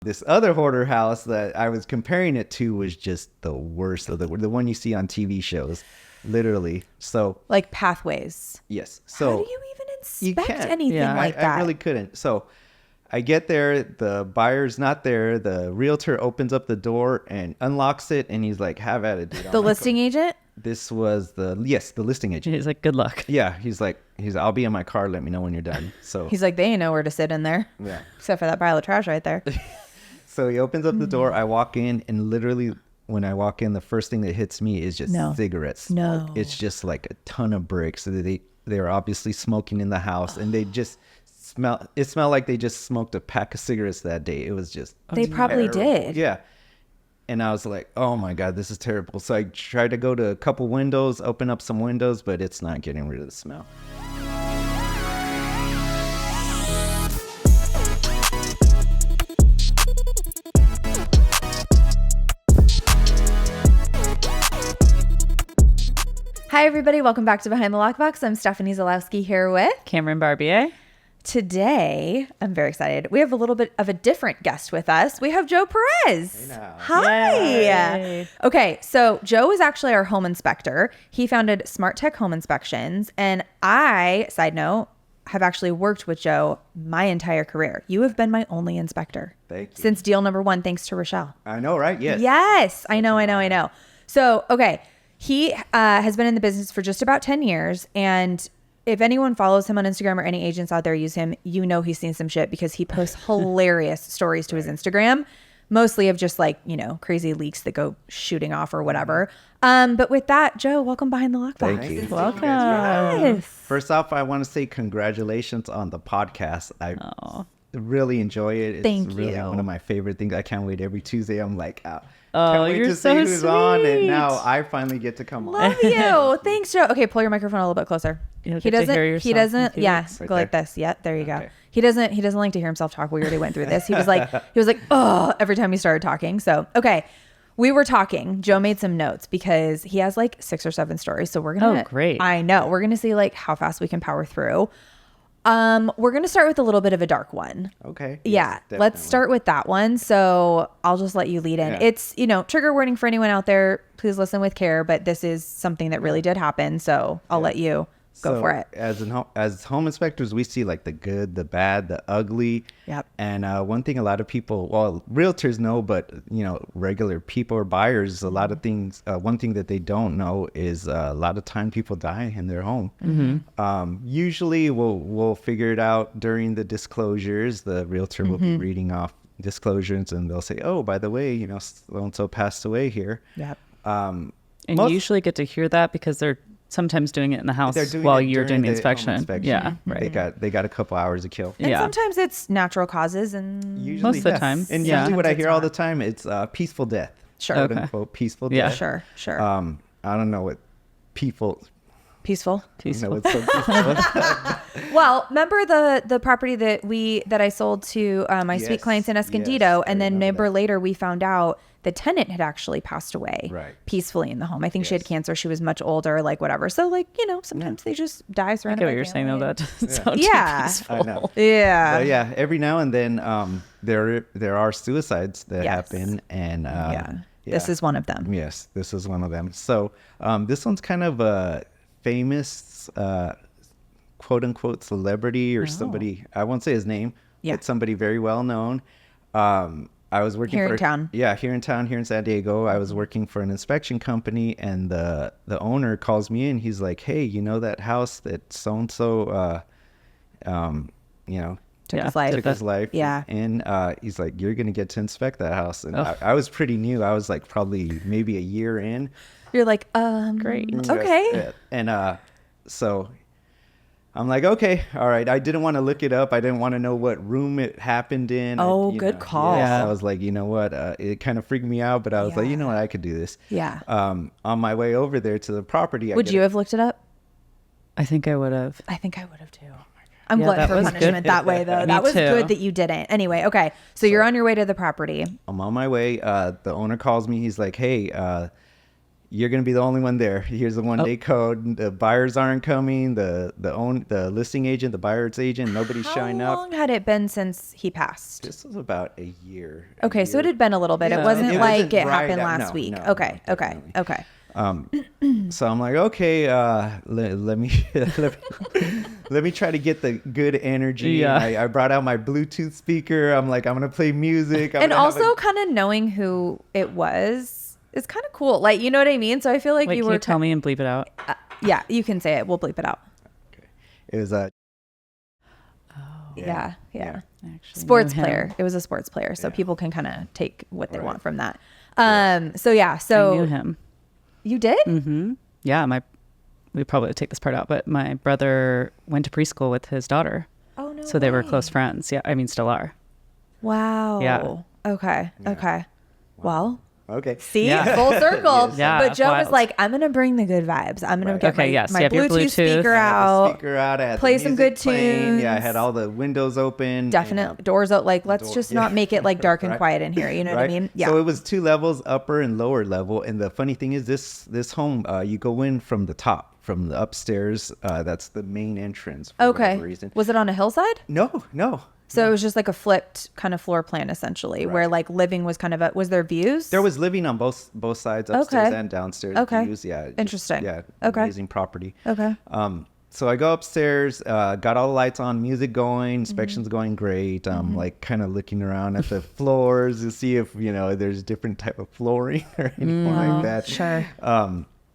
This other hoarder house that I was comparing it to was just the worst of the one you see on TV shows, literally. So like pathways. yes. So how do you even inspect anything like that? I really couldn't. So I get there, the buyer's not there. The realtor opens up the door and unlocks it, and he's like, "Have at it, dude." The listing agent? This was the listing agent. He's like, "Good luck." Yeah, he's I'll be in my car. Let me know when you're done. So He's like, they ain't nowhere to sit in there. Yeah. Except for that pile of trash right there. So he opens up the door. I walk in, and literally when I walk in, the first thing that hits me is just cigarettes. No. It's just like a ton of bricks. So they were obviously smoking in the house, and they just smelled like they just smoked a pack of cigarettes that day. It was just They probably did. Yeah. And I was like, oh my God, this is terrible. So I tried to go to a couple windows, open up some windows, but it's not getting rid of the smell. Hi, everybody. Welcome back to Behind the Lockbox. I'm Stephanie Zalowski here with Cameron Barbier. Today, I'm very excited. We have a little bit of a different guest with us. We have Joe Perez. Hey now. Hi. Yay. Okay, so Joe is actually our home inspector. He founded Smart Tech Home Inspections, and I, side note, have actually worked with Joe my entire career. You have been my only inspector. Thank you. Since deal number 1, thanks to Rochelle. I know, right? Yes. Yes, I know. So, okay, he has been in the business for just about 10 years, and if anyone follows him on Instagram or any agents out there use him, you know he's seen some shit because he posts hilarious stories to his Instagram, mostly of just like, crazy leaks that go shooting off or whatever. But with that, Joe, welcome Behind the Lockbox. Thank you. Welcome. Yes. First off, I want to say congratulations on the podcast. I really enjoy it. It's Thank really you. one of my favorite things. I can't wait every Tuesday. I'm like, Oh, can't wait you're to so see who's on, and sweet. now I finally get to come on. Love you. Thanks, Joe. Okay, pull your microphone a little bit closer. You don't get to hear yourself He doesn't. in Yeah, Right go like there? this. Yeah, there you go. Okay. He doesn't like to hear himself talk. We already went through this. He was like, oh, every time he started talking. So, okay. We were talking. Joe made some notes because he has like 6 or 7 stories. So we're going to, Oh, great. I know. We're going to see like how fast we can power through. We're going to start with a little bit of a dark one. Okay. Yeah, Yes, let's definitely. start with that one. So I'll just let you lead in. Yeah. It's, trigger warning for anyone out there. Please listen with care, but this is something that really did happen. So I'll let you go for it. As home inspectors, we see like the good, the bad, the ugly. Yep. And one thing a lot of people, well, realtors know, but regular people or buyers, a lot of things. One thing that they don't know is a lot of time people die in their home. Mm-hmm. Usually, we'll figure it out during the disclosures. The realtor will be reading off disclosures, and they'll say, "Oh, by the way, so and so passed away here." Yep. And you usually get to hear that because they're sometimes doing it in the house while you're doing the inspection. Yeah, right. They got a couple hours to kill. And sometimes it's natural causes and Usually, Most of the yes. time. And Yeah. usually what I Sometimes hear it's all not. the time, it's peaceful death. Sure. Quote Okay. unquote peaceful Yeah. death. Sure. I don't know what Peaceful. it's so peaceful. Well, remember the property that I sold to my sweet Yes, clients in yes, Escondido, I and then remember that. later we found out the tenant had actually passed away peacefully in the home. I think she had Yes. cancer. She was much older, like whatever. So sometimes they just die I surrounded get by what you're saying though. family. That doesn't sound Yeah. too peaceful. I know. Yeah. But yeah, every now and then there are suicides that Yes. happen, and This is one of them. Yes, this is one of them. So this one's kind of a famous quote unquote celebrity or somebody. I won't say his name. Yeah. But somebody very well known. I was working Here for in town. Yeah, here in town, here in San Diego. I was working for an inspection company, and the owner calls me in. He's like, "Hey, you know that house that so and so, Took his life. took his life?" Yeah. And he's like, "You're gonna get to inspect that house." And Ugh. I was pretty new. I was like probably maybe a year in. You're like, Great. okay. Yes, and so I'm like, okay, all right. I didn't want to look it up. I didn't want to know what room it happened in. Oh, You good know, call. yes. I was like, you know what? It kind of freaked me out, but I was like, you know Yeah. what? I could do this. Yeah. On my way over there to the property, Would you have looked it up? I think I would have. I think I would have too. I'm Yeah, glad that for was punishment good. that way, though. Me That was too. good that you didn't. Anyway, okay. So you're on your way to the property. I'm on my way. The owner calls me. He's like, hey, you're gonna be the only one there. Here's the 1 day code. The buyers aren't coming. The listing agent, the buyer's agent, nobody's showing up. How long had it been since he passed? This was about a year. Okay, so it had been a little bit. It wasn't like it happened last week. Okay. So I'm like, okay, let me let me try to get the good energy. Yeah. I brought out my Bluetooth speaker. I'm like, I'm gonna play music. And also kind of knowing who it was is kind of cool. Like, you know what I mean? So I feel like Wait, can you tell me and bleep it out? Yeah, you can say it. We'll bleep it out. Okay. It was Yeah. Actually, Sports player. It was a sports player. So people can kind of take what they want from that. So I knew him. You did? Mm-hmm. Yeah, we probably take this part out, but my brother went to preschool with his daughter. Oh, no So they were close friends. Yeah, I mean, still are. Wow. Yeah. Okay. Yeah. Okay. Wow. Well, okay. see, full circle. Yeah, but Joe wild. was like, I'm going to bring the good vibes. I'm going to get my you have your Bluetooth speaker I out. had the speaker out. I had Play the some music good playing. tunes. Yeah, I had all the windows open. Definitely. Doors out. Like, let's just not make it like dark and quiet in here. You know what I mean? Yeah. So it was 2 levels, upper and lower level. And the funny thing is this home, you go in from the top, from the upstairs. That's the main entrance for whatever reason. Was it on a hillside? No. So it was just like a flipped kind of floor plan, essentially, where like living was kind of was there views? There was living on both sides, upstairs and downstairs. Okay. Views. Yeah. Interesting. Okay. Amazing property. Okay. So I go upstairs, got all the lights on, music going, inspections going great. Like kind of looking around at the floors to see if, there's different type of flooring or anything like that. Sure.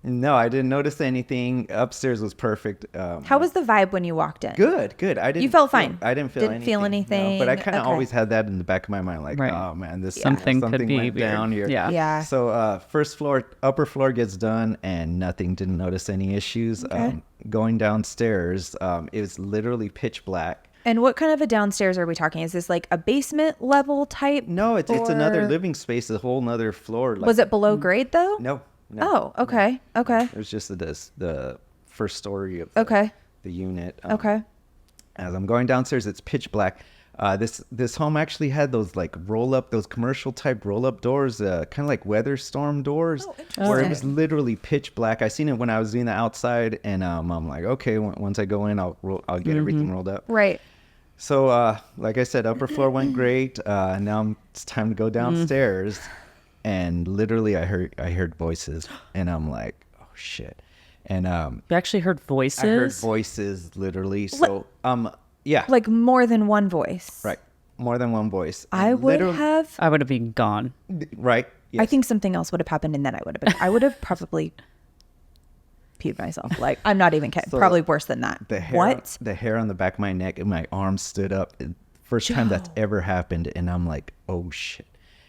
No, I didn't notice anything. Upstairs was perfect. How was the vibe when you walked in? Good. You felt fine. I didn't feel anything. No, but I kind of always had that in the back of my mind, like, oh man, something could be went weird. down here. Yeah. So first floor, upper floor gets done, and nothing. Didn't notice any issues. Okay. Going downstairs, it was literally pitch black. And what kind of a downstairs are we talking? Is this like a basement level type? No, it's another living space, a whole nother floor. Was it below grade though? No. Oh, okay. No. Okay. It was just the first story of the unit. Okay. As I'm going downstairs, it's pitch black. This home actually had those like those commercial type roll up doors, kind of like weather storm doors, where it was literally pitch black. I seen it when I was doing the outside, and I'm like, okay, once I go in, I'll get everything rolled up. Right. So like I said, upper floor went great. Now it's time to go downstairs. And literally I heard voices, and I'm like, oh shit. And you actually heard voices? I heard voices literally. So yeah. Like more than one voice. Right. More than one voice. I would have been gone. Right. Yes. I think something else would have happened, and then I would have probably peed myself. Like, I'm not even kidding. Probably worse than that. The hair on the back of my neck and my arms stood up. First time that's ever happened, and I'm like, oh shit.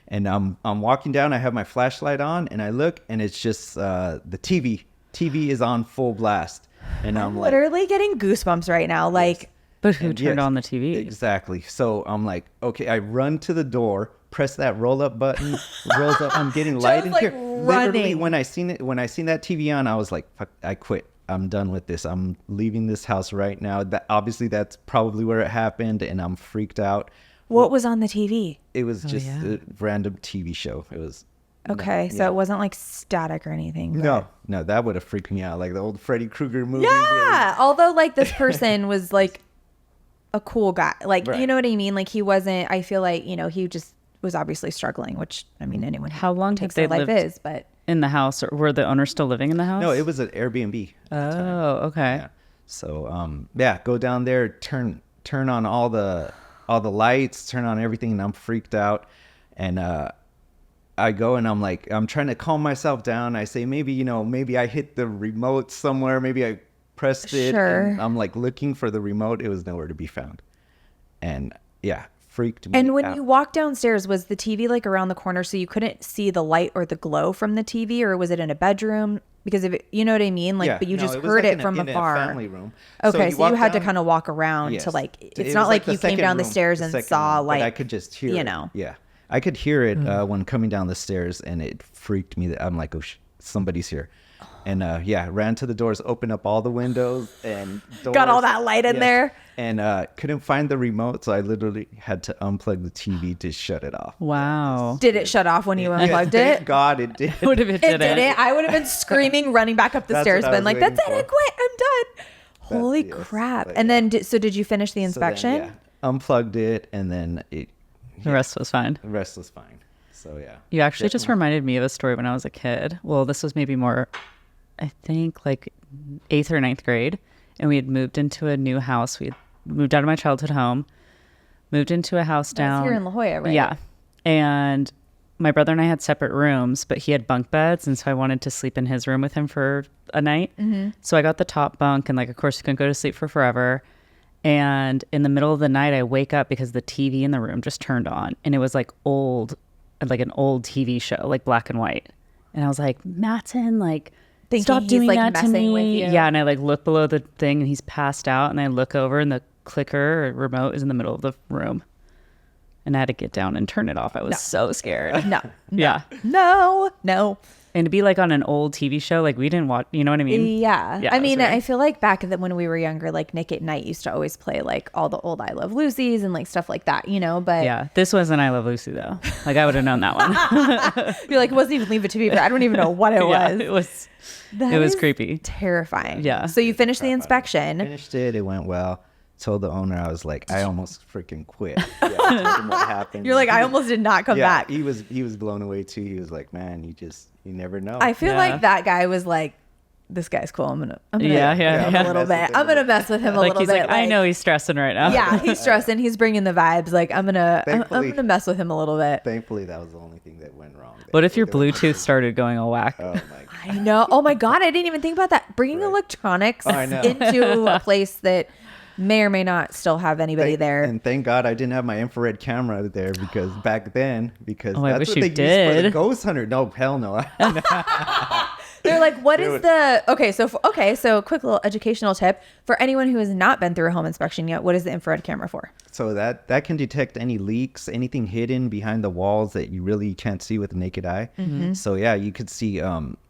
And I'm walking down. I have my flashlight on, and I look, and it's just the TV. TV is on full blast, and I'm like, literally getting goosebumps right now. Like, but who turned on the TV? Exactly. So I'm like, okay. I run to the door, press that roll up button, rolls up. I'm getting light in here. Literally, when I seen that TV on, I was like, fuck, I quit. I'm done with this. I'm leaving this house right now. Obviously, that's probably where it happened, and I'm freaked out. What was on the TV? It was just a random TV show. It was okay, so it wasn't like static or anything. But... No, that would have freaked me out, like the old Freddy Krueger movies. Yeah, although like this person was like a cool guy, like you know what I mean. Like he wasn't. I feel like he just was obviously struggling. Which I mean, anyone. How long takes they their life lived is, but in the house, or were the owners still living in the house? No, it was an Airbnb. Oh, okay. Yeah. So go down there, turn on all the lights, turn on everything, and I'm freaked out. And I go, and I'm trying to calm myself down. I say, maybe I hit the remote somewhere. Maybe I pressed it. Sure. And I'm like looking for the remote. It was nowhere to be found. And freaked me out. And when you walked downstairs, was the TV like around the corner so you couldn't see the light or the glow from the TV, or was it in a bedroom? Because if you know what I mean, like, but you just heard it from afar. In a family room. Okay, so you had to kind of walk around to like. It's not like you came down the stairs and saw like. I could just hear it. Yeah, I could hear it when coming down the stairs, and it freaked me. I'm like, oh, somebody's here. And ran to the doors, opened up all the windows and doors. Got all that light in there. And couldn't find the remote, so I literally had to unplug the TV to shut it off. Wow. Did it shut off when you unplugged it? Thank God it did. What if it didn't? It didn't. I would have been screaming, running back up the stairs, been like, "That's it! I quit. I'm done." Holy crap! And then, did you finish the inspection? So then, unplugged it, and then the rest was fine. The rest was fine. So You actually just reminded me of a story when I was a kid. Well, this was maybe more, I think, like 8th or 9th grade, and we had moved into a new house. We had moved out of my childhood home, moved into a house down here in La Jolla, right? Yeah. And my brother and I had separate rooms, but he had bunk beds, and so I wanted to sleep in his room with him for a night. So I got the top bunk, and like, of course, you couldn't go to sleep for forever. And in the middle of the night, I wake up because the TV in the room just turned on, and it was like an old TV show, like black and white. And I was like, Matson, like, thinking stop doing like that to me. With you. Yeah, and I like look below the thing, and he's passed out, and I look over, and the clicker or remote is in the middle of the room. And I had to get down and turn it off. I was so scared. No. Yeah. No. And to be like on an old TV show, like we didn't watch, you know what I mean? Yeah. I mean, I feel like back when we were younger, like Nick at Night used to always play like all the old I Love Lucy's and like stuff like that, you know, but. Yeah. This wasn't I Love Lucy though. Like I would have known that one. You're like, it wasn't even Leave It to Beaver. I don't even know what it was. It was creepy. Terrifying. Yeah. So you finished the inspection. Finished it. It went well. Told the owner, I was like, I almost freaking quit. I told him what happened. You're like, I almost did not come back. He was blown away too. He was like, man, you never know. I feel like that guy was like, this guy's cool. I'm gonna a little bit. I'm gonna mess with him a little bit. Like, I know he's stressing right now. Yeah, he's stressing. He's bringing the vibes. Like I'm gonna mess with him a little bit. Thankfully, that was the only thing that went wrong. What if your Bluetooth started going all whack? Oh my God. I know. Oh my God, I didn't even think about that. Bringing electronics into a place that may or may not still have anybody there. And thank God I didn't have my infrared camera there because back then, that's I wish what you they did. used for the ghost hunter. No, hell no. They're like, what is so quick little educational tip for anyone who has not been through a home inspection yet. What is the infrared camera for? So that can detect any leaks, anything hidden behind the walls that you really can't see with the naked eye. So yeah, you could see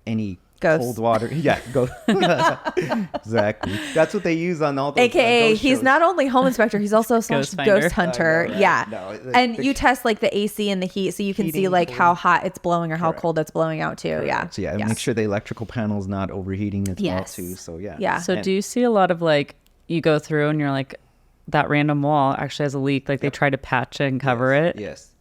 any ghosts. Cold water. Yeah, ghost. Exactly. That's what they use on all those AKA ghost he's shows. not only home inspector, he's also ghost hunter. And you test like the AC and the heat so you can see like how hot it's blowing or how cold it's blowing out too. Yeah. So make sure the electrical panel's not overheating as well too. So yeah. So do you see a lot of like you go through and you're like that random wall actually has a leak, like they try to patch it and cover it? Yes.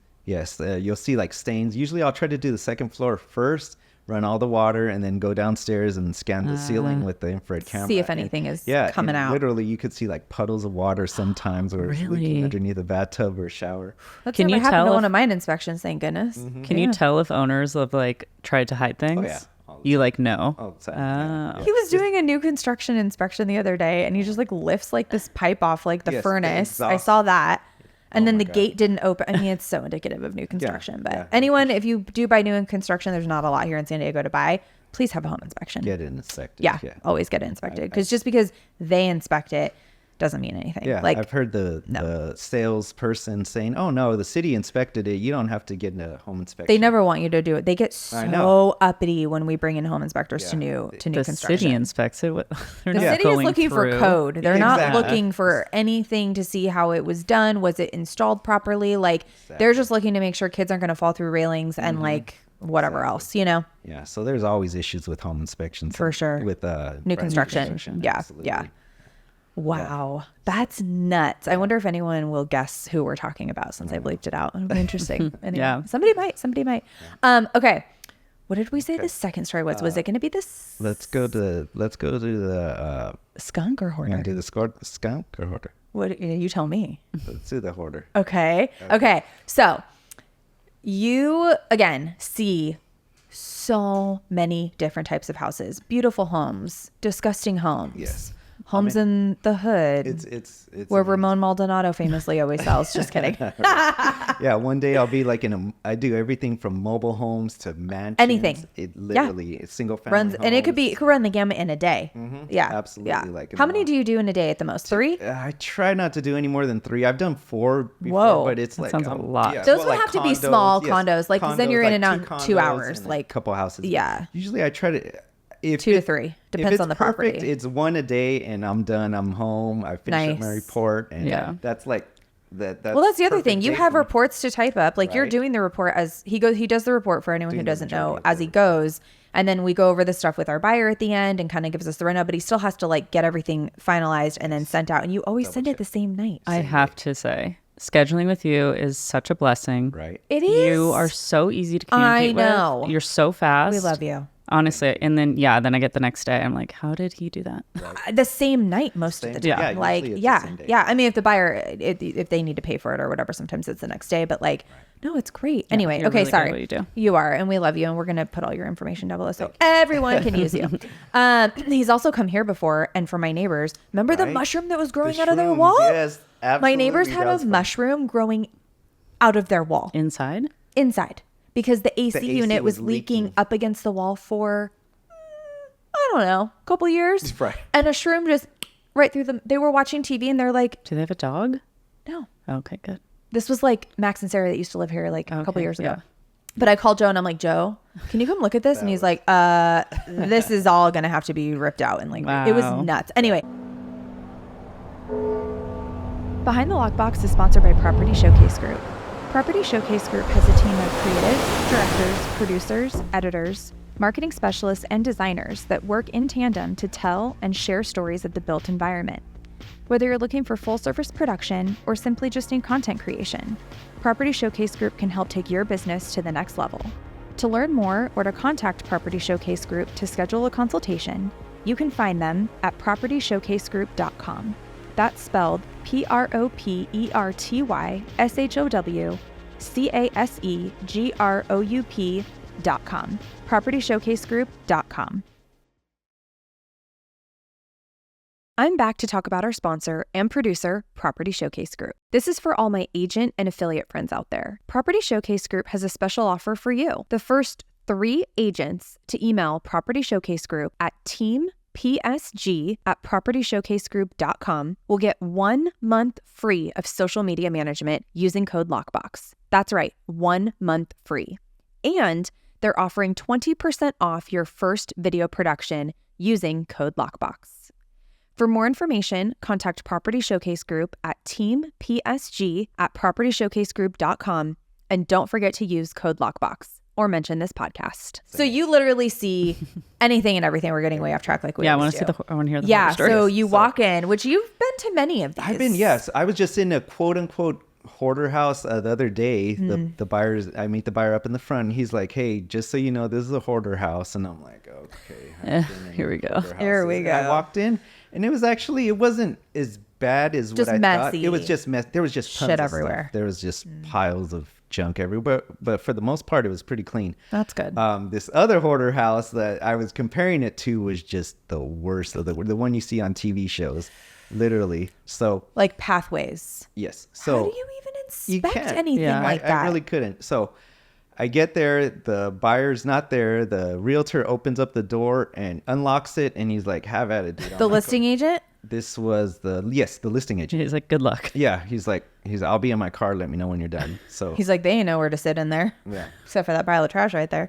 You'll see like stains. Usually I'll try to do the second floor first, run all the water, and then go downstairs and scan the ceiling with the infrared camera. See if anything is coming out. Literally, you could see like puddles of water sometimes, or it's leaking underneath a bathtub or a shower. That's never happened to one of mine inspections, thank goodness. Can you tell if owners have like tried to hide things? Oh yeah. You like know? He was doing a new construction inspection the other day, and he just like lifts like this pipe off like the furnace. I saw that. And then the gate didn't open. I mean, it's so indicative of new construction. But anyone, if you do buy new construction, there's not a lot here in San Diego to buy. Please have a home inspection. Get it inspected. Yeah. Always get it inspected. Because just because they inspect it doesn't mean anything. Yeah, like I've heard the salesperson saying, "Oh no, the city inspected it. You don't have to get a home inspection." They never want you to do it. They get so uppity when we bring in home inspectors to new construction. The city inspects it. The city is looking for code. They're not looking for anything to see how it was done. Was it installed properly? Like they're just looking to make sure kids aren't going to fall through railings and like whatever else, you know. Yeah. So there's always issues with home inspections for sure with new construction. Yeah. Absolutely. Yeah. Wow, that's nuts. I wonder if anyone will guess who we're talking about since I bleeped it out. It'll be interesting. Anyway, yeah. Somebody might. Okay. What did we say the second story was? Was it going to be this? Let's go to the skunk or hoarder? You want to do the skunk or hoarder? What you tell me. Let's do the hoarder. Okay. So you again see so many different types of houses, beautiful homes, disgusting homes. Yes. Homes in the hood. It's where Ramon Maldonado famously always sells. Just kidding. Yeah, one day I'll be like I do everything from mobile homes to mansions. Anything. It literally it's single family runs, homes. and it could run the gamut in a day. Yeah, absolutely. Yeah. Like how many do you do in a day at the most? 3? I try not to do any more than 3. I've done 4 before, Whoa, but it's like sounds a lot. Yeah, those would have to be small condos, like because then you're in and out 2 hours, and like a couple houses. Yeah. Usually I try to. If 2 to 3 depends it's on the perfect, property. it's one a day, and I'm done. I'm home. I finish up my Nice. report, and Yeah. that's like that. That's Well, that's the other thing. perfect You day have for me. reports to type up. Like you're Right. doing the report as he goes. He does the report for anyone who Doing the doesn't know majority of as the he report. goes, and then we go over the stuff with our buyer at the end and kind of gives us the rundown. But he still has to like get everything finalized and then sent out. And you always send it the same night. I have to say, scheduling with you is such a blessing. Right. It is. You are so easy to I communicate know. with. You're so fast. We love you. Honestly. And then, then I get the next day. I'm like, how did he do that? The same night most of the Same- time. yeah, Like usually it's the same day. I mean, if the buyer if they need to pay for it or whatever, sometimes it's the next day. But like, no, it's great. Anyway, you're okay, really good sorry. at what you do. You are, and we love you, and we're gonna put all your information down below so everyone can use you. He's also come here before, and for my neighbors, remember the Right. mushroom that was growing The out of their shrooms, wall? yes, My neighbors absolutely, had that a was fun. mushroom growing out of their wall Inside? inside because the AC, AC unit was was leaking leaking. up against the wall for I don't know, a couple years. Right. And a shroom just right through them. They were watching TV and they're like, Do they have a dog? no. Okay, good. This was like Max and Sarah that used to live here like a couple Okay, years ago. yeah. But I called Joe and I'm like, Joe, can you come look at this? And he's like, this is all gonna have to be ripped out. And like it was Wow. nuts. Anyway. Behind the Lockbox is sponsored by Property Showcase Group. Property Showcase Group has a team of creatives, directors, producers, editors, marketing specialists, and designers that work in tandem to tell and share stories of the built environment. Whether you're looking for full-service production or simply just need content creation, Property Showcase Group can help take your business to the next level. To learn more or to contact Property Showcase Group to schedule a consultation, you can find them at propertyshowcasegroup.com. That's spelled PROPERTYSHOWCASEGROUP.com. PropertyShowcaseGroup.com. I'm back to talk about our sponsor and producer, Property Showcase Group. This is for all my agent and affiliate friends out there. Property Showcase Group has a special offer for you. The first 3 agents to email Property Showcase Group at teampsg@propertyshowcasegroup.com will get 1 month free of social media management using code LOCKBOX. That's right, 1 month free. And they're offering 20% off your first video production using code LOCKBOX. For more information, contact Property Showcase Group at teampsg@propertyshowcasegroup.com and don't forget to use code LOCKBOX or mention this podcast. So you literally see anything and everything. We're getting way off track like we I always want to do. I want to hear the Yeah, horror story. so you walk in, which you've been to many of these. I've been, yes. I was just in a quote unquote hoarder house the other day. The buyers, I meet the buyer up in the front. And he's like, "Hey, just so you know, this is a hoarder house." And I'm like, "Okay, I've been in here we go. hoarder Here we houses." And I go. walked in, and it wasn't as bad as Just what I messy. thought. It was just mess. There was just tons Shit of everywhere. stuff. There was just piles of junk everywhere. But for the most part, it was pretty clean. That's good. This other hoarder house that I was comparing it to was just the worst of the one you see on TV shows, literally. So Like pathways. yes. So How do you even you inspect can't. anything Yeah. like that? I really couldn't. So I get there, the buyer's not there. The realtor opens up the door and unlocks it, and he's like, "Have at it, dude." I'm The like, listing agent? This was the listing agent. He's like, good luck. Yeah, he's I'll be in my car. Let me know when you're done. So He's like, they ain't nowhere to sit in there. yeah. Except for that pile of trash right there.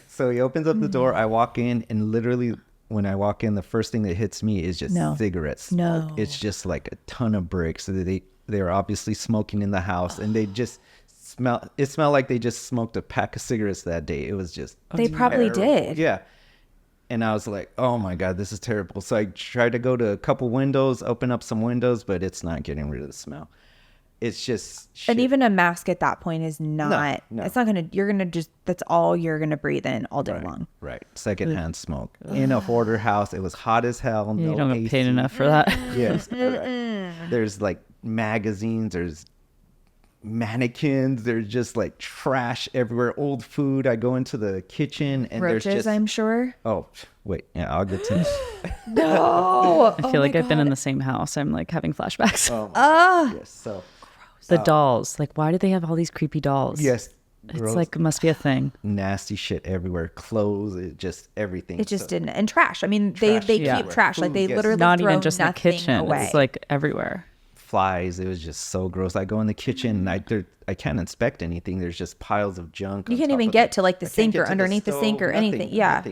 So he opens up the door. I walk in, and literally, when I walk in, the first thing that hits me is just No. cigarettes. No. It's just like a ton of bricks. So they were obviously smoking in the house, and they just smelled like they just smoked a pack of cigarettes that day. It was just They probably terrible. did. Yeah. And I was like, oh my God, this is terrible. So I tried to go to a couple windows, open up some windows, but it's not getting rid of the smell. It's just shit. And even a mask at that point is not, no. it's not going to, you're going to just, that's all you're going to breathe in all day long. Right. Secondhand smoke. In a hoarder house. It was hot as hell. You No don't get paid AC. enough for that. Yes. Correct. There's like magazines. There's mannequins. There's just like trash everywhere. Old food. I go into the kitchen and Roaches, there's just. I'm sure. Oh, wait. Yeah, I'll get to that. No. I feel like I've been in the same house. I'm like having flashbacks. Oh, my Ah. yes. So, The dolls. Like, why do they have all these creepy dolls? yes. It's gross, like, it must be a thing. nasty shit everywhere. Clothes. It just everything. It just So- didn't. And trash. I mean, Trash they yeah. keep trash. Like they Food, yes. literally Not throw even just in the nothing kitchen. away. It's like everywhere. Flies. It was just so gross. I go in the kitchen and I can't inspect anything. There's just piles of junk. You on can't top even of get it. to, like, the I can't sink get or to the underneath the stove, sink or anything. Yeah.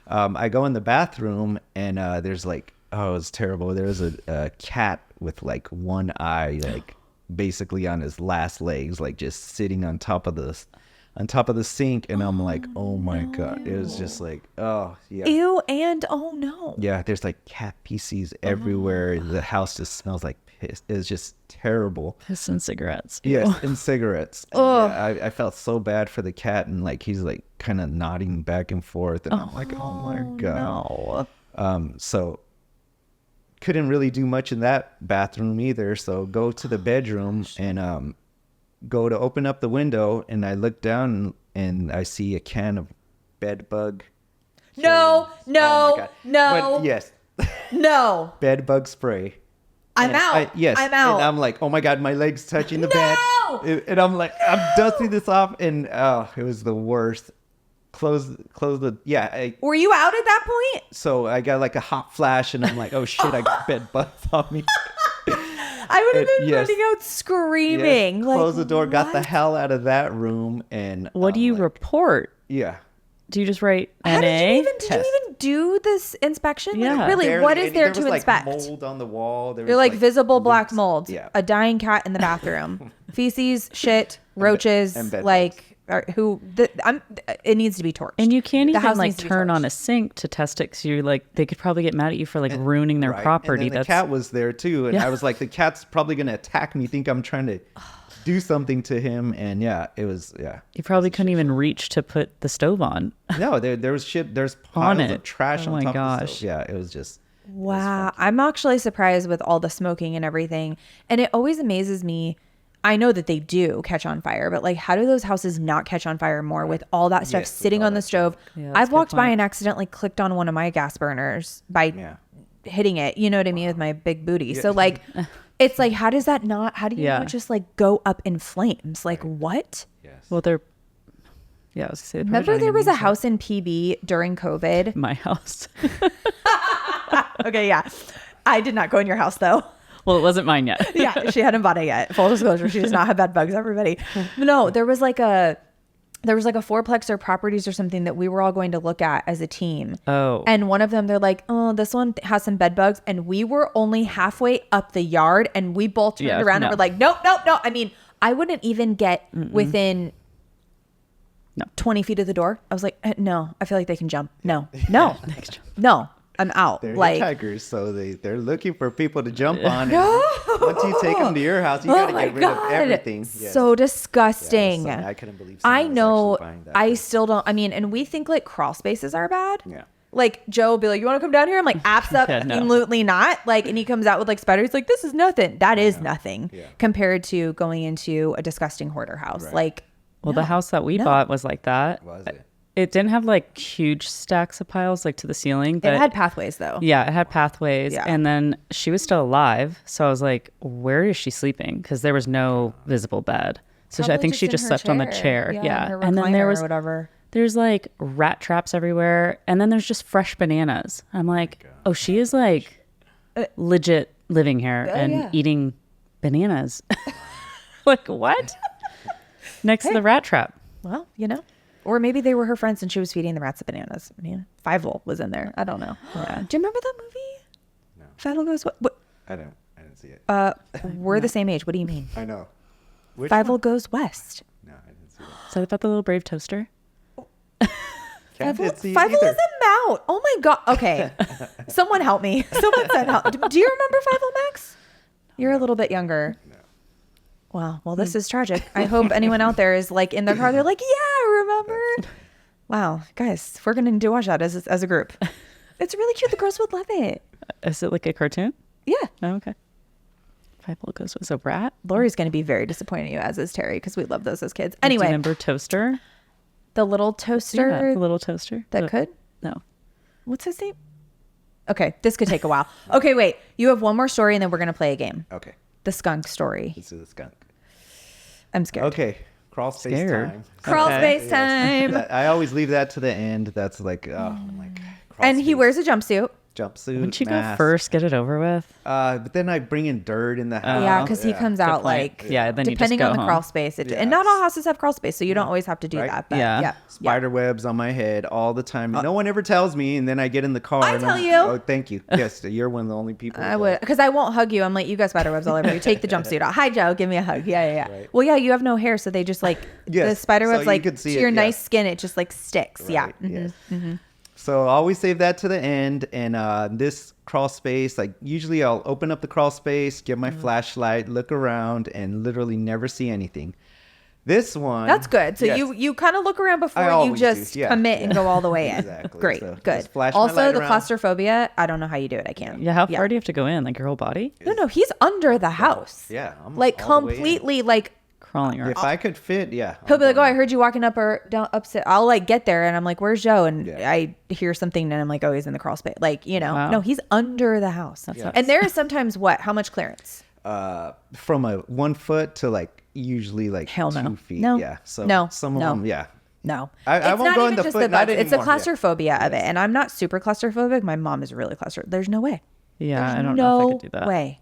I go in the bathroom and there's like, oh, it's terrible. There's a cat with like one eye, like basically on his last legs, like just sitting on top of the sink. And I'm like, oh my God. It was just like, oh yeah. Ew, and oh no. Yeah, there's like cat feces everywhere. The house just smells like piss. It's just terrible. Piss and cigarettes. Yes, and cigarettes. And yeah, I felt so bad for the cat, and like he's like kind of nodding back and forth, and I'm like, oh my God. No. So couldn't really do much in that bathroom either. So go to the bedroom and go to open up the window, and I look down and I see a can of bed bug. No, no, no. But yes. No. Bed bug spray. I'm out. Yes. I'm out. And I'm like, oh my God, my leg's touching the No! bed. And I'm like, I'm dusting this off. And it was the worst. Close the, yeah. Were you out at that point? So I got like a hot flash and I'm like, oh shit, I got bed bugs on me. I would have been running out screaming. Yes. Like, Close the door, got the what? hell out of that room. And What do you report? Yeah. Do you just write NA? How did you even do this inspection? Yeah. Like, really, Barely what is any. there was to inspect? Like mold on the wall. There They're was like visible black leaks. mold. Yeah. A dying cat in the bathroom. Feces, shit, roaches. and bed like it needs to be torched. And you can't The even house like needs to be turn on torched. a sink to test it, because you like they could probably get mad at you for like ruining their Right. property. And then the cat was there too, and Yeah. I was like, the cat's probably gonna attack me, think I'm trying to do something to him. And yeah, it was You probably couldn't even reach to put the stove on. no, there was shit. There's On piles it. of trash Oh on my top of the gosh. stove. Yeah, it was just Wow. I'm actually surprised with all the smoking and everything. And it always amazes me. I know that they do catch on fire, but like, how do those houses not catch on fire more with all that stuff Yes, with sitting all on the that stove? Yeah, that's I've a good walked by point. and accidentally clicked on one of my gas burners by hitting it. You know what I mean? With my big booty. So like, it's like, how do you not just like go up in flames? Like what? Well, they're I was gonna say. Remember there was a house in PB during COVID? My house. Okay, yeah. I did not go in your house though. Well, it wasn't mine yet. Yeah, she hadn't bought it yet. Full disclosure, she does not have bed bugs, everybody. No, there was like a fourplex or properties or something that we were all going to look at as a team. Oh. And one of them, they're like, oh, this one has some bed bugs. And we were only halfway up the yard and we both turned around and were like, nope. I mean, I wouldn't even get within 20 feet of the door. I was like, no, I feel like they can jump. No, I'm out. they're like hitchhikers, so they're looking for people to jump on. And once you take them to your house, you gotta get rid of everything. Yes. So disgusting. I couldn't believe. I someone was know. actually buying that. I still don't. I mean, and we think like crawl spaces are bad. Yeah. Like Joe will be like, "You want to come down here?" I'm like, "Absolutely not." Like, and he comes out with like spiders. Like, this is nothing. That is nothing compared to going into a disgusting hoarder house. Right. Like, Well, the house that we bought was like that. Was it? It didn't have like huge stacks of piles like to the ceiling. But it had pathways though. Yeah, it had pathways. Yeah. And then she was still alive. So I was like, where is she sleeping? Because there was no visible bed. So I Probably think she in just her slept on the chair. in Yeah. her And then there recliner was or whatever. there's like rat traps everywhere. And then there's just fresh bananas. I'm like, oh, she is like legit living here and eating bananas. Like, what? Next to the rat trap. Well, you know. Or maybe they were her friends and she was feeding the rats the bananas. I mean, Fievel was in there. I don't know. Yeah. Do you remember that movie? No. Fievel goes what? I didn't see it. We're the same age. What do you mean? I know. Which Fievel one? goes west. No, I didn't see that. Is that about the little brave toaster? Cat didn't see it Fievel either. is a mount. Oh my god. Okay. Someone help me. Someone said help. Do you remember Fievel, Max? You're a little bit younger. No. Wow. Well, this is tragic. I hope anyone out there is like in their car. They're like, yeah, I remember. Wow, guys, we're gonna do watch that as a group. It's really cute. The girls would love it. Is it like a cartoon? Yeah. Oh, okay. Fievel goes was a rat. Lori's gonna be very disappointed in you, as is Terry, because we love those as kids. Do you Anyway, remember Toaster? the little toaster Yeah, the little toaster. that could. No. What's his name? Okay, this could take a while. Okay, wait. You have one more story, and then we're gonna play a game. Okay, The skunk story. let's do the skunk. I'm scared. Okay, crawl space Scared. time. Crawl Okay. space time. I always leave that to the end. That's like, oh my god. Crawl And he space. wears a jumpsuit. jumpsuit. Wouldn't you mask. go first, get it over with? But then I bring in dirt in the house. Yeah, because he comes out point. like Yeah, then you just depending go on the home. crawl space. And Yes. not all houses have crawl space, so you don't always have to do Right? that. But Yeah. yeah. Spider webs on my head all the time. No one ever tells me, and then I get in the car. I and tell I'm- you. Oh, thank you. Yes, you're one of the only people. I that would, because I won't hug you. I'm like, you got spider webs all over you. Take the jumpsuit off. Hi, Joe. Give me a hug. Yeah. Right. Well, yeah, you have no hair, so they just like Yes, the spider so webs you like could to see your it, nice yeah. skin. It just like sticks. Yeah. Right, yes. So I always save that to the end. And this crawl space, like usually I'll open up the crawl space, get my flashlight, look around, and literally never see anything. This one. That's good. So yes. you kind of look around I before you always just do, yeah, commit and yeah. go all the way in. Exactly. Great. So Good. just flash my Also, light the around. claustrophobia. I don't know how you do it. I can't. Yeah, how far do you have to go in? Like your whole body? No, he's under the house. Yeah, I'm like all the way in. completely like. Crawling around. If I could fit, yeah. He'll I'm be like, "Oh, going I heard you walking up or down upstairs." I'll like get there and I'm like, "Where's Joe?" And Yeah. I hear something and I'm like, "Oh, he's in the crawl space." Like, you know, Wow. no, he's under the house. sucks. And there is sometimes what? How much clearance? from a 1 foot to like usually like Hell no. 2 feet. No. Yeah. So No. some of No. them, yeah. No, I It's won't not go in even the just foot, the not butts. It's the anymore, yeah. claustrophobia of it, and I'm not super claustrophobic. My mom is really claustrophobic. There's no way. Yeah, There's I don't know if I could do that. way.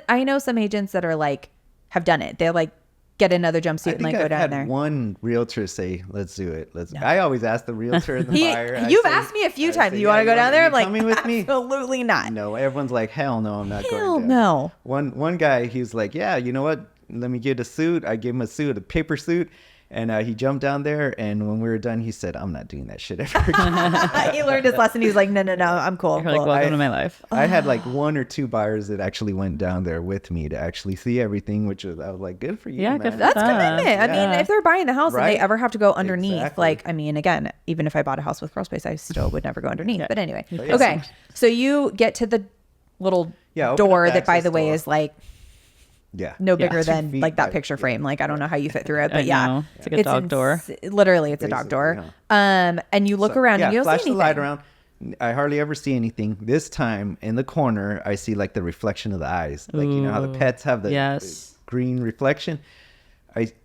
I know some agents that are like have done it. They'll like get another jumpsuit I and think like go I've down had there. one realtor say, "Let's do it." I always ask the realtor and the buyer. I You've say- asked me a few I times. say, You want to "Yeah, go down there? you I'm like, coming with me?" absolutely not. No, everyone's like, "Hell no, I'm not Hell going down." no. One guy, he was like, "Yeah, you know what? Let me get a suit." I gave him a suit, a paper suit, and he jumped down there. And when we were done, he said, "I'm not doing that shit ever again." He learned his lesson. He was like, no, I'm cool. You're like, welcome to my life. I had like 1 or 2 buyers that actually went down there with me to actually see everything, which was I was like, good for you. Yeah, man. good for That's Yeah. commitment. I mean, Yeah. if they're buying the house and Right? they ever have to go underneath, Exactly. like, I mean, again, even if I bought a house with crawl space, I still would never go underneath. But anyway, yeah. okay. So you get to the little Yeah, open door up the that, by the access way, door. is like Yeah. no Yeah. bigger 2 than feet like that by- picture yeah. frame. Like, I don't know how you fit through it, but I yeah, know. It's like a dog door. Literally, it's a dog door. Basically, And you look around and you don't flash see anything. the light around. I hardly ever see anything. This time in the corner, I see like the reflection of the eyes. Like, you know how the Ooh. pets have the Yes. green reflection.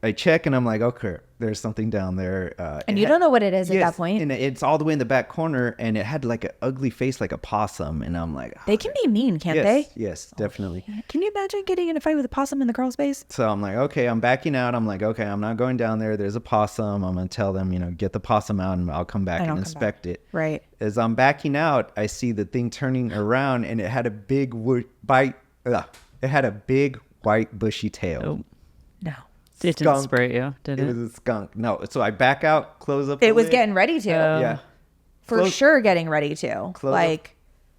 I check and I'm like, okay, there's something down there. And you don't know what it is at Yes, that point. and it's all the way in the back corner, and it had like an ugly face, like a possum. And I'm like, They can be mean, can't yes, they? yes, definitely. Can you imagine getting in a fight with a possum in the crawl space? So I'm like, okay, I'm backing out. I'm like, okay, I'm not going down there. There's a possum. I'm gonna tell them, get the possum out, and I'll come back And and I'll come inspect it. Right. As I'm backing out, I see the thing turning around, and it had a big it had a big white bushy tail. Oh, No. it didn't Skunk. spray you, did It it? was a skunk. No, so I back out, close up. It the was lid. getting ready to. Yeah. For Close- sure getting ready to. Close Like,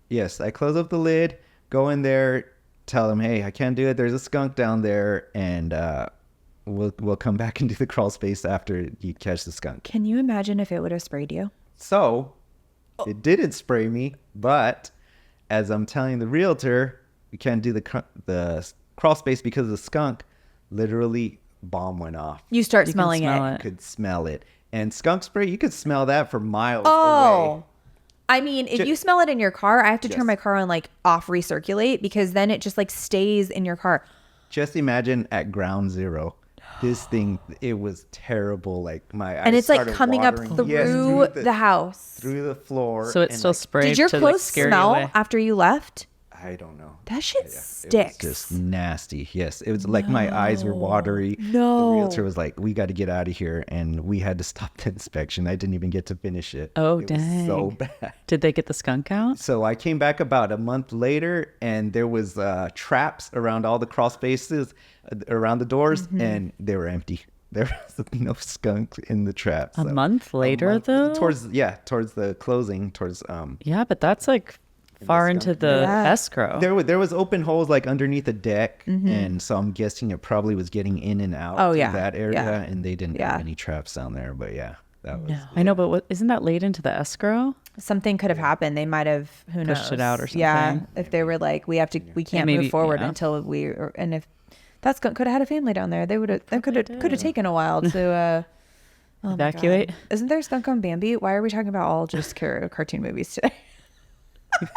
Yes, I close up the lid, go in there, tell them, hey, I can't do it. There's a skunk down there, and we'll come back and do the crawl space after you catch the skunk. can you imagine if it would have sprayed you? So it didn't spray me, but as I'm telling the realtor, we can't do the crawl space because of the skunk. Literally, bomb went off. You start You can smelling smell it. it. Could smell it. And skunk spray, you could smell that for miles Oh. away. I mean, if Ju- you smell it in your car, I have to turn Yes. my car on like off recirculate because then it just like stays in your car. Just imagine at ground zero. This thing, it was terrible. Like my eyes And it's like started coming up watering. through Yes, the house. through the floor. So it and, still like, sprayed Did your to clothes like scare you smell away. after you left? I don't know. That shit It was sticks. just nasty. Yes, it was like my eyes were watery. No. The realtor was like, "We got to get out of here," and we had to stop the inspection. I didn't even get to finish it. Oh, it was so dang. bad. Did they get the skunk out? So I came back about a month later, and there was traps around all the crawl spaces, around the doors, Mm-hmm. and they were empty. There was no skunk in the traps. A month later, though? Towards the closing, Yeah, but that's like far skunk. into the Yeah. escrow. there was open holes like underneath the deck, and so I'm guessing it probably was getting in and out. Mm-hmm. Oh, through yeah. that area, Yeah. and they didn't Yeah. have any traps down there. But yeah, that was. I know, but isn't that laid into the escrow? Something could have happened. They might have Pushed it out or Yeah, something. if they were like, we can't maybe, move forward yeah. until and if that's could have had a family down there, they would have could have taken a while to oh my God. Evacuate? Isn't there a skunk on Bambi? Why are we talking about all just cartoon movies today?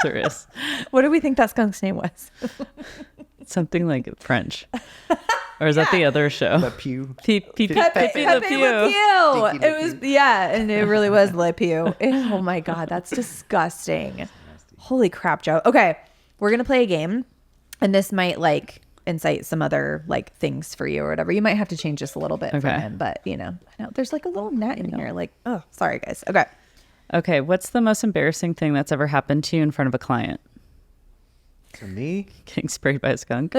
There is. What do we think that skunk's name was? Something like French. Or is that the other show? The pew. Pepe Le Pepe Le Pew. Pew. Dinky Le It was and it really was Le Pew. Oh my God, that's disgusting. Holy crap, Joe. Okay, we're gonna play a game, and this might like incite some other like things for you or whatever. You might have to change this a little bit for him, but you know, I know there's like a little gnat in here. Like, oh, sorry guys. Okay. Okay, what's the most embarrassing thing that's ever happened to you in front of a client? To me, Getting sprayed by a skunk.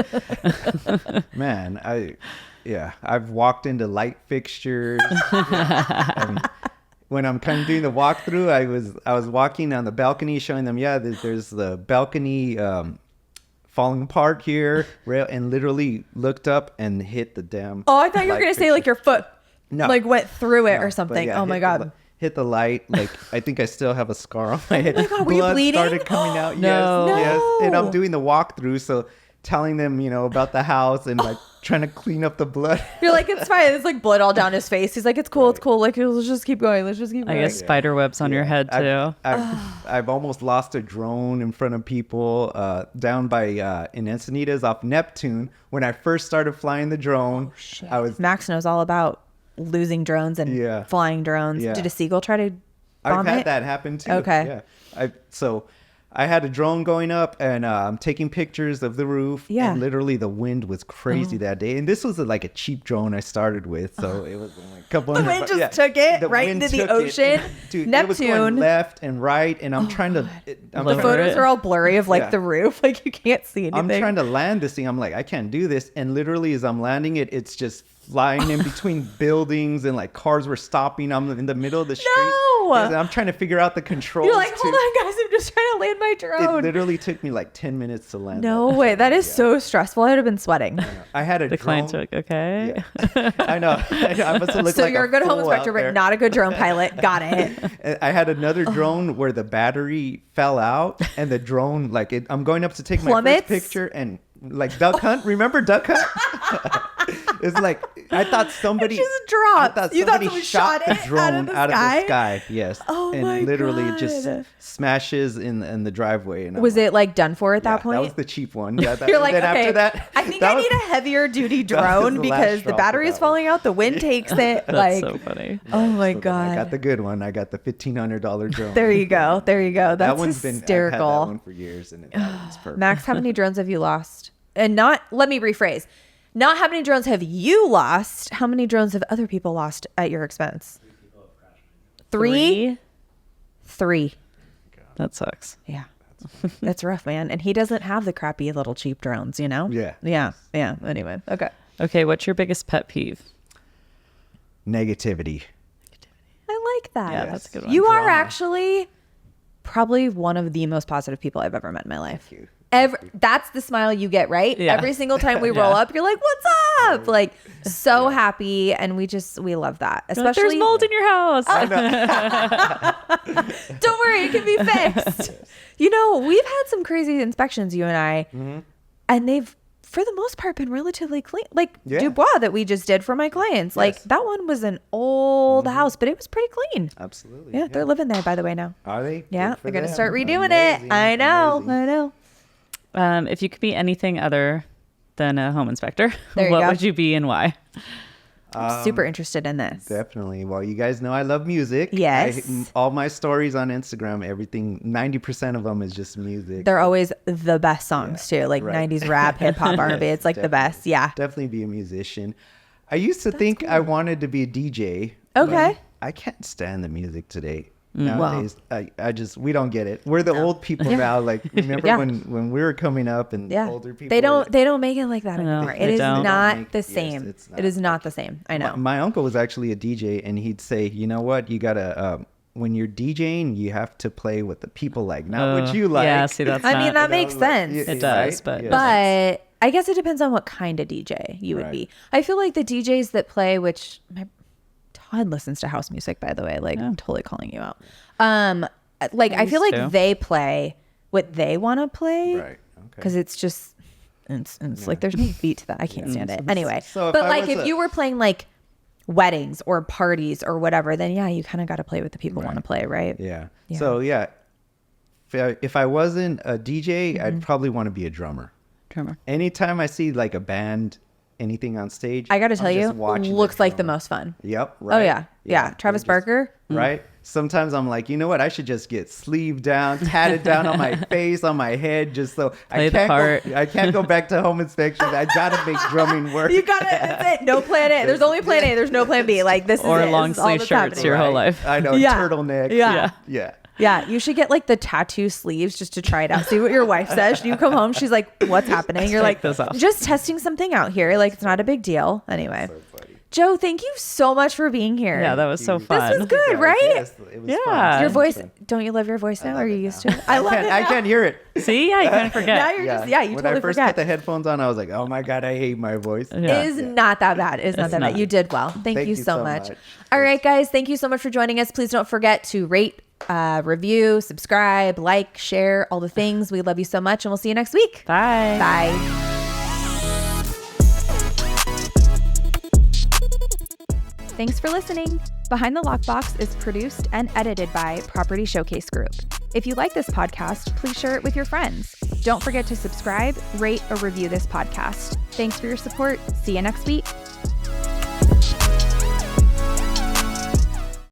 man, I've walked into light fixtures. When I'm kind of doing the walkthrough, I was walking on the balcony, showing them, there's the balcony falling apart here, and literally looked up and hit the damn. Oh, I thought you were gonna say like your foot, No. like went through it No, or something. but yeah, Oh my god. Hit the light. Like, I think I still have a scar on my head. Oh my God, were you bleeding? Started coming out. No. Yes. And No. I'm doing the walkthrough, so telling them, about the house and like trying to clean up the blood. You're like, it's fine. It's like blood all down his face. He's like, it's cool. It's cool. Like, let's just keep going. Let's just keep going. I guess spider webs on your head too. I've almost lost a drone in front of people down by in Encinitas off Neptune. When I first started flying the drone, I was Max knows all about losing drones and flying drones. Yeah. Did a seagull try to bomb I've had it? that happen too. Okay. Yeah. I had a drone going up and I'm taking pictures of the roof. Yeah. And literally the wind was crazy that day. And this was like a cheap drone I started with. So it was like a couple The wind just took it The right wind into the took it. ocean. Dude, Neptune. it was going left and right. And I'm trying to. I'm The Lower photos it. are all blurry of like Yeah. the roof. Like you can't see anything. I'm trying to land this thing. I'm like, I can't do this. And literally as I'm landing it, it's just flying in between buildings and like cars were stopping. I'm in the middle of the street. No! And I'm trying to figure out the controls. You're like, too. hold on, guys. I'm just trying to land my It drone. literally took me like 10 minutes to land. No that. way. That is so stressful. I would have been sweating. I had a The drone. clients are like, okay. Yeah. I know. I must have looked So like you're a good home fool inspector, out there. but not a good drone pilot. Got it. I had another drone where the battery fell out and the drone, like I'm going up to take my Plummets? first picture and like Duck Hunt. Remember Duck Hunt? It's like, I thought somebody just dropped. I thought You thought somebody someone shot shot the it drone out of the sky. Yes. Oh and my literally it just God. smashes in the driveway. And I'm Was like, it like done for at that point? That was the cheap one. Yeah. You're like, then okay, after that, I think that I was- need a heavier duty that was drone the because last the straw for battery is that falling out. The wind takes it. That's Like, so funny. oh my So then I God. got the good one. I got the $1,500 drone. There you go. There you go. That's That one's been, I've had that hysterical. one for years and it's perfect. Max, how many drones have you lost? And let me rephrase. Not how many drones have you lost? How many drones have other people lost at your expense? Three? Three. That sucks. Yeah. That's rough, man. And he doesn't have the crappy little cheap drones, you know? Yeah. Yeah. Yeah. Anyway. Okay. Okay, what's your biggest pet peeve? Negativity. I like that. Yeah, that's a good one. You are Drama. actually probably one of the most positive people I've ever met in my life. Thank you. That's the smile you get, right? Yeah. Every single time we roll up, you're like, "What's up?" Like so happy, and we love that. Like, Especially, there's mold in your house. don't worry, it can be fixed. You know, we've had some crazy inspections, you and I, and they've, for the most part, been relatively clean. Like Yeah. Dubois that we just did for my clients. Like Yes. that one was an old house, but it was pretty clean. Absolutely. Yeah, they're living there, by the way, now. Are they? Yeah, Good for they're gonna them. start redoing Amazing. it. I know. Amazing. I know. If you could be anything other than a home inspector, There you what go. would you be and why? I'm super interested in this. Definitely. Well, you guys know I love music. Yes. All my stories on Instagram, everything, 90% of them is just music. They're always the best songs too, like right. 90s rap, hip hop, R&B. It's like the best. Yeah. Definitely be a musician. I used to think I wanted to be a DJ. Okay. but I can't stand the music today. Well. Nowadays, we don't get it. We're the old people now. Like, remember Yeah. when we were coming up and Yeah. older people. They don't make it like that No, anymore. they It is don't. not Make- the yes, same. it's not. It is not the same. I know. My uncle was actually a DJ, and he'd say, you know what, you gotta when you're DJing, you have to play what the people like, not what you like. Yeah, see, that's I mean, that not... makes sense. It does, but- Yeah. But I guess it depends on what kind of DJ you would Right. be. I feel like the DJs that play, which Todd listens to house music, by the way, like I'm totally calling you out. Like I feel like used to. they play what they want to play, Right. Okay. because it's just it's like there's no beat to that. I can't stand it. Anyway, So if but I like was if you were playing like weddings or parties or whatever, then yeah, you kind of got to play what the people want to play, right? Yeah. Yeah. So yeah, if I wasn't a DJ, Mm-hmm. I'd probably want to be a drummer. Drummer. Anytime I see like a band, anything on stage, I got to I'm tell you, just watching looks like the drummer. most fun. Yep. Oh Right. yeah, yeah. Travis They're just- Barker. Right. sometimes I'm like, you know what? I should just get sleeved down, tatted down on my face, on my head, just so I can't go back to home inspection. I gotta make drumming work. You gotta. That's it. No plan A. There's only plan A. There's no plan B. Like this or is long sleeve shirts your whole life. I know. Turtleneck. Yeah. Yeah, you should get like the tattoo sleeves just to try it out. See what your wife says. You come home, she's like, "What's happening?" You're like, "Just testing something out here. Like it's not a big deal." Anyway, so Joe, thank you so much for being here. Yeah, that was so fun. This was good, right? Yes, it was fun. Your voice. Don't you love your voice now? Are you used to it? I love it. I can't hear it. See, I couldn't forget. Now you're just you when totally I first forget. put the headphones on, I was like, "Oh my god, I hate my voice." It is not that bad. It's not that bad. You did well. Thank you so much. All right, guys. Thank you so much for joining us. Please don't forget to rate, review, subscribe, like, share, all the things. We love you so much, and we'll see you next week. Bye. Bye. Thanks for listening. Behind the Lockbox is produced and edited by Property Showcase Group. If you like this podcast, please share it with your friends. Don't forget to subscribe, rate, or review this podcast. Thanks for your support. See you next week.